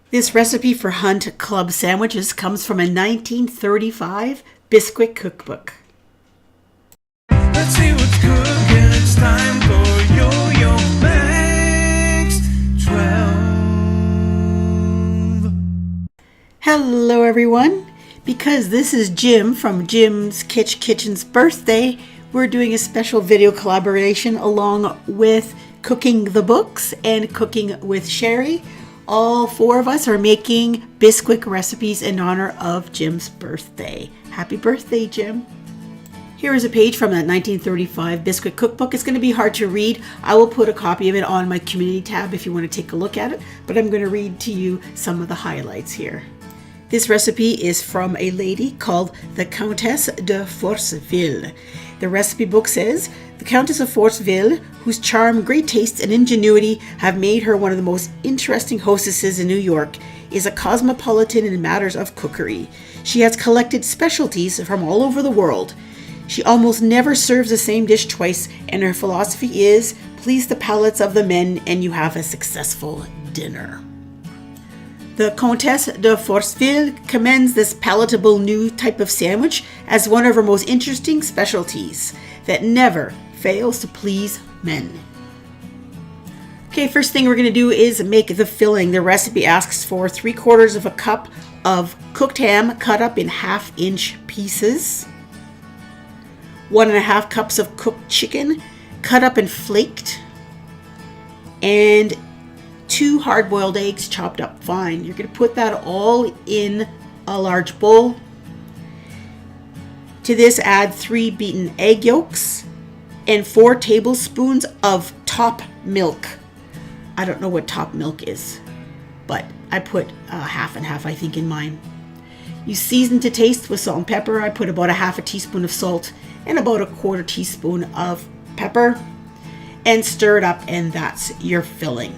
This recipe for Hunt Club sandwiches comes from a 1935 Bisquick cookbook. Let's see what's cooking. It's time for Yo-Yo Max 12. Hello everyone. Because this is Jim from Jim's Kitchen's birthday, we're doing a special video collaboration along with Cooking the Books and Cooking with Sherry. All four of us are making Bisquick recipes in honor of Jim's birthday. Happy birthday, Jim. Here is a page from that 1935 Bisquick cookbook. It's going to be hard to read. I will put a copy of it on my community tab if you want to take a look at it, but I'm going to read to you some of the highlights here. This recipe is from a lady called the Countess de Forceville. The recipe book says, the Countess of Forceville, whose charm, great taste, and ingenuity have made her one of the most interesting hostesses in New York, is a cosmopolitan in matters of cookery. She has collected specialties from all over the world. She almost never serves the same dish twice, and her philosophy is, please the palates of the men and you have a successful dinner. The Comtesse de Forceville commends this palatable new type of sandwich as one of her most interesting specialties that never fails to please men. Okay, first thing we're going to do is make the filling. The recipe asks for 3/4 of a cup of cooked ham cut up in 1/2-inch pieces, 1.5 cups of cooked chicken cut up and flaked, and 2 hard-boiled eggs chopped up fine. You're going to put that all in a large bowl. To this, add 3 beaten egg yolks and 4 tablespoons of top milk. I don't know what top milk is, but I put half and half, I think, in mine. You season to taste with salt and pepper. I put about 1/2 teaspoon of salt and about 1/4 teaspoon of pepper, and stir it up, and that's your filling.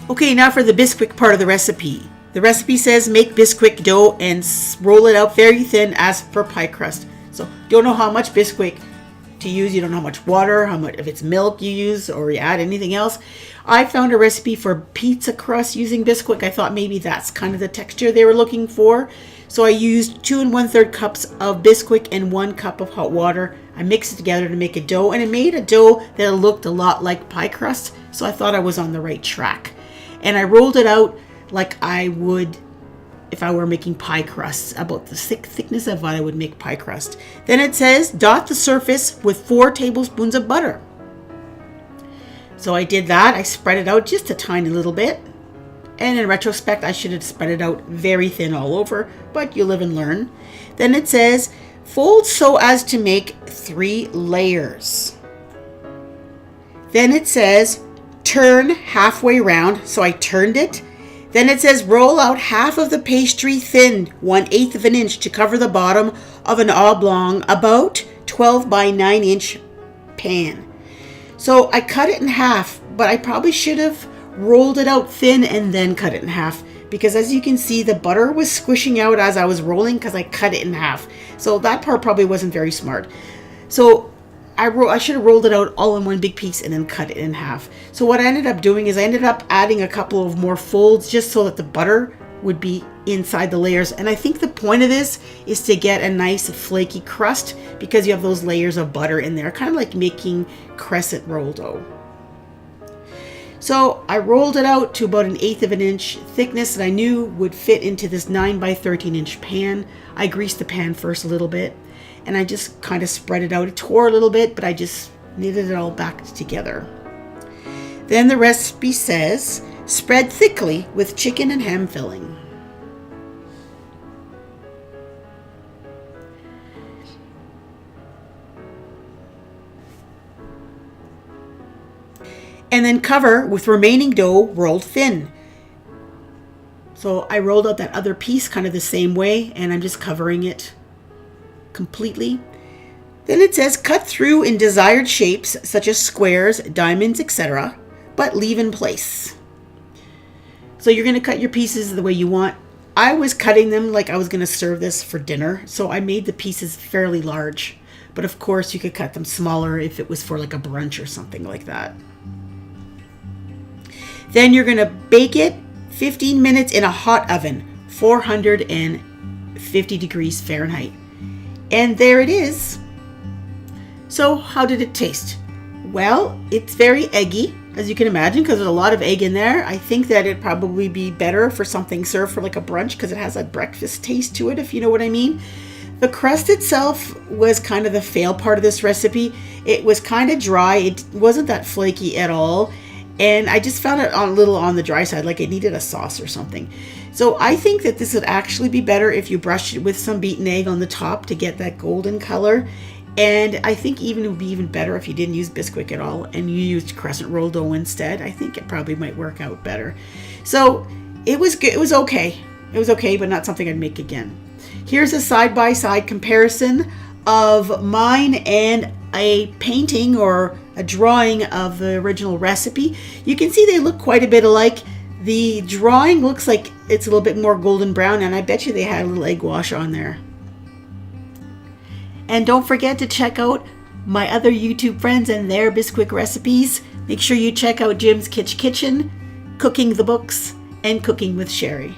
Okay, now for the Bisquick part of the recipe. The recipe says make Bisquick dough and roll it out very thin as for pie crust. So don't know how much Bisquick to use. You don't know how much water, how much, if it's milk you use or you add anything else. I found a recipe for pizza crust using Bisquick. I thought maybe that's kind of the texture they were looking for. So I used 2 1/3 cups of Bisquick and 1 cup of hot water. I mixed it together to make a dough, and it made a dough that looked a lot like pie crust. So I thought I was on the right track. And I rolled it out like I would if I were making pie crusts, about the thickness of what I would make pie crust. Then it says, dot the surface with 4 tablespoons of butter. So I did that. I spread it out just a tiny little bit. And in retrospect, I should have spread it out very thin all over, but you live and learn. Then it says, fold so as to make 3 layers. Then it says, turn halfway round, so I turned it. Then it says roll out half of the pastry thin, 1/8 of an inch to cover the bottom of an oblong, about 12 by 9-inch pan. So I cut it in half, but I probably should have rolled it out thin and then cut it in half, because as you can see, the butter was squishing out as I was rolling because I cut it in half. So that part probably wasn't very smart. So I should have rolled it out all in one big piece and then cut it in half. So what I ended up doing is I ended up adding a couple of more folds just so that the butter would be inside the layers. And I think the point of this is to get a nice flaky crust because you have those layers of butter in there, kind of like making crescent roll dough. So I rolled it out to about 1/8 of an inch thickness that I knew would fit into this 9 by 13-inch pan. I greased the pan first a little bit, and I just kind of spread it out. It tore a little bit, but I just knitted it all back together. Then the recipe says, spread thickly with chicken and ham filling. And then cover with remaining dough rolled thin. So I rolled out that other piece kind of the same way, and I'm just covering it completely. Then it says cut through in desired shapes such as squares, diamonds, etc., but leave in place. So you're going to cut your pieces the way you want. I was cutting them like I was going to serve this for dinner, so I made the pieces fairly large. But of course you could cut them smaller if it was for like a brunch or something like that. Then you're going to bake it 15 minutes in a hot oven, 450 degrees Fahrenheit. And there it is. So how did it taste? Well, it's very eggy, as you can imagine, because there's a lot of egg in there. I think that it'd probably be better for something served for like a brunch, because it has a breakfast taste to it, if you know what I mean. The crust itself was kind of the fail part of this recipe. It was kind of dry. It wasn't that flaky at all. And I just found it a little on the dry side, like it needed a sauce or something. So I think that this would actually be better if you brushed it with some beaten egg on the top to get that golden color. And I think even it would be even better if you didn't use Bisquick at all and you used crescent roll dough instead. I think it probably might work out better. So it was good. It was okay. It was okay, but not something I'd make again. Here's a side-by-side comparison of mine and a painting or a drawing of the original recipe. You can see they look quite a bit alike. The drawing looks like it's a little bit more golden brown, and I bet you they had a little egg wash on there. And don't forget to check out my other YouTube friends and their Bisquick recipes. Make sure you check out Jim's Kitchen, Cooking the Books, and Cooking with Sherry.